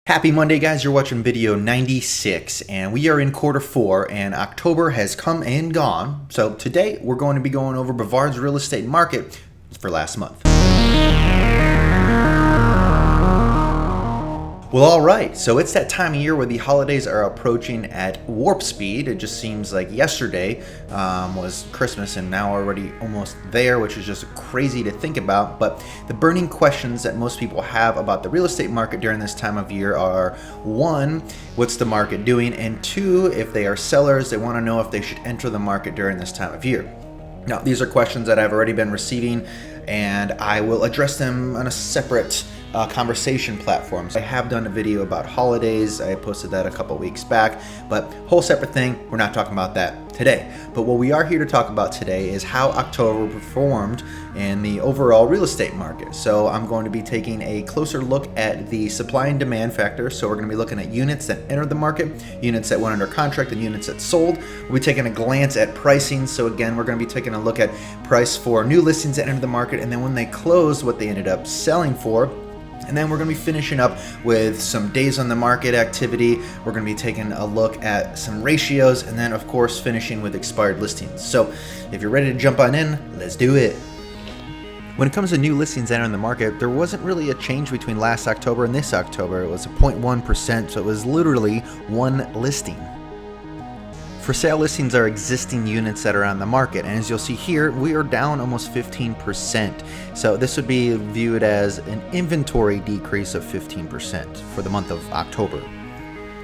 Happy Monday, guys. You're watching video 96, and we are in quarter four, and October has come and gone. So today, we're going to be going over Brevard's real estate market for last month. Well, all right, so it's that time of year where the holidays are approaching at warp speed. It just seems like yesterday was Christmas and now already almost there, which is just crazy to think about. But the burning questions that most people have about the real estate market during this time of year are, one, what's the market doing? And two, if they are sellers, they want to know if they should enter the market during this time of year. Now, these are questions that I've already been receiving, and I will address them on a separate conversation platforms. I have done a video about holidays. I posted that a couple weeks back, but whole separate thing. We're not talking about that today. But what we are here to talk about today is how October performed in the overall real estate market. So I'm going to be taking a closer look at the supply and demand factor. So we're going to be looking at units that entered the market, units that went under contract, and units that sold. We'll be taking a glance at pricing. So again, we're going to be taking a look at price for new listings that entered the market, and then when they closed, what they ended up selling for. And then we're going to be finishing up with some days on the market activity. We're going to be taking a look at some ratios, and then of course finishing with expired listings. So if you're ready to jump on in, let's do it. When it comes to new listings entering the market, there wasn't really a change between last October and this October. It was a 0.1%, so it was literally one listing. For sale listings are existing units that are on the market, and as you'll see here, we are down almost 15%. So this would be viewed as an inventory decrease of 15% for the month of October.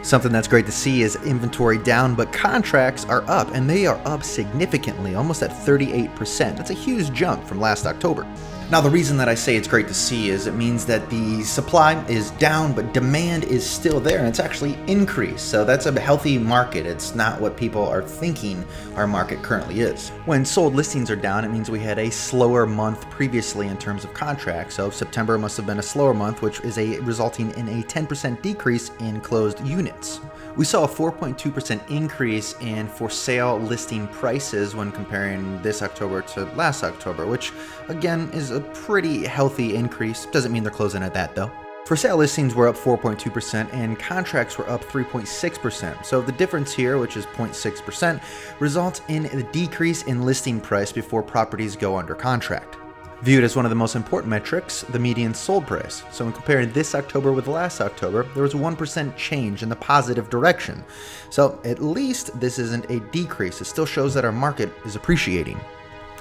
Something that's great to see is inventory down, but contracts are up, and they are up significantly, almost at 38%. That's a huge jump from last October. Now, the reason that I say it's great to see is it means that the supply is down, but demand is still there, and it's actually increased. So that's a healthy market. It's not what people are thinking our market currently is. When sold listings are down, it means we had a slower month previously in terms of contracts. So September must have been a slower month, which is resulting in a 10% decrease in closed units. We saw a 4.2% increase in for sale listing prices when comparing this October to last October, which again is a pretty healthy increase. Doesn't mean they're closing at that though. For sale listings were up 4.2% and contracts were up 3.6%. So the difference here, which is 0.6%, results in a decrease in listing price before properties go under contract. Viewed as one of the most important metrics, the median sold price. So when comparing this October with last October, there was a 1% change in the positive direction. So at least this isn't a decrease. It still shows that our market is appreciating.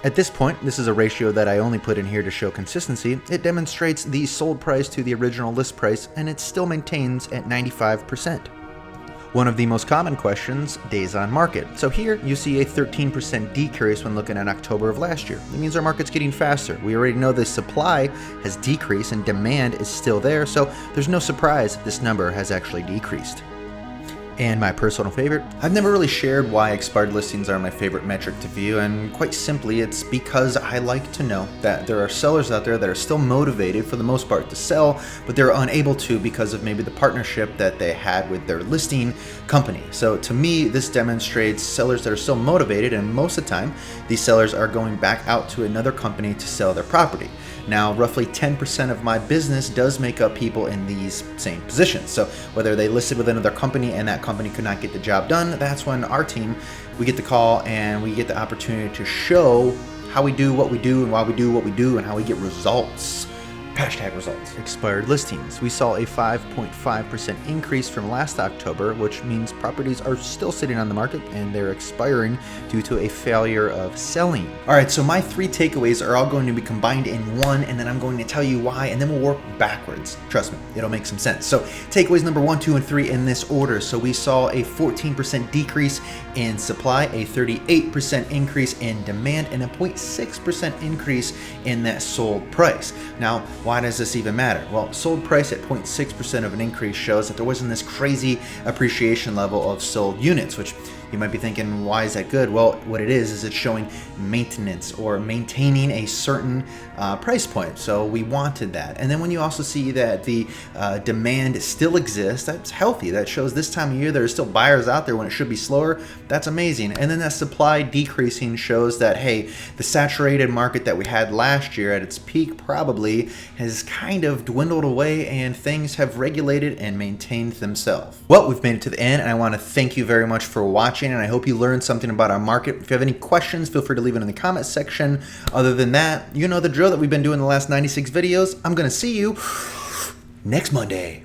At this point, this is a ratio that I only put in here to show consistency. It demonstrates the sold price to the original list price, and it still maintains at 95%. One of the most common questions, days on market. So here you see a 13% decrease when looking at October of last year. It means our market's getting faster. We already know the supply has decreased and demand is still there, so there's no surprise this number has actually decreased. And my personal favorite, I've never really shared why expired listings are my favorite metric to view, and quite simply it's because I like to know that there are sellers out there that are still motivated for the most part to sell, but they're unable to because of maybe the partnership that they had with their listing company. So to me, this demonstrates sellers that are still motivated, and most of the time these sellers are going back out to another company to sell their property. Now, roughly 10% of my business does make up people in these same positions. So whether they listed with another company and that company could not get the job done, that's when our team, we get the call and we get the opportunity to show how we do what we do and why we do what we do and how we get results. Hashtag results. Expired listings. We saw a 5.5% increase from last October, which means properties are still sitting on the market and they're expiring due to a failure of selling. All right, so my three takeaways are all going to be combined in one, and then I'm going to tell you why, and then we'll work backwards. Trust me, it'll make some sense. So takeaways number 1, 2, and 3 in this order. So we saw a 14% decrease in supply, a 38% increase in demand, and a 0.6% increase in that sold price. Now, why does this even matter? Well, sold price at 0.6% of an increase shows that there wasn't this crazy appreciation level of sold units, which You might be thinking, why is that good? Well, what it is it's showing maintenance or maintaining a certain price point. So we wanted that. And then when you also see that the demand still exists, that's healthy. That shows this time of year there are still buyers out there when it should be slower. That's amazing. And then that supply decreasing shows that, hey, the saturated market that we had last year at its peak probably has kind of dwindled away and things have regulated and maintained themselves. Well, we've made it to the end, and I want to thank you very much for watching, and I hope you learned something about our market. If you have any questions, feel free to leave it in the comment section. Other than that, you know the drill that we've been doing the last 96 videos. I'm going to see you next Monday.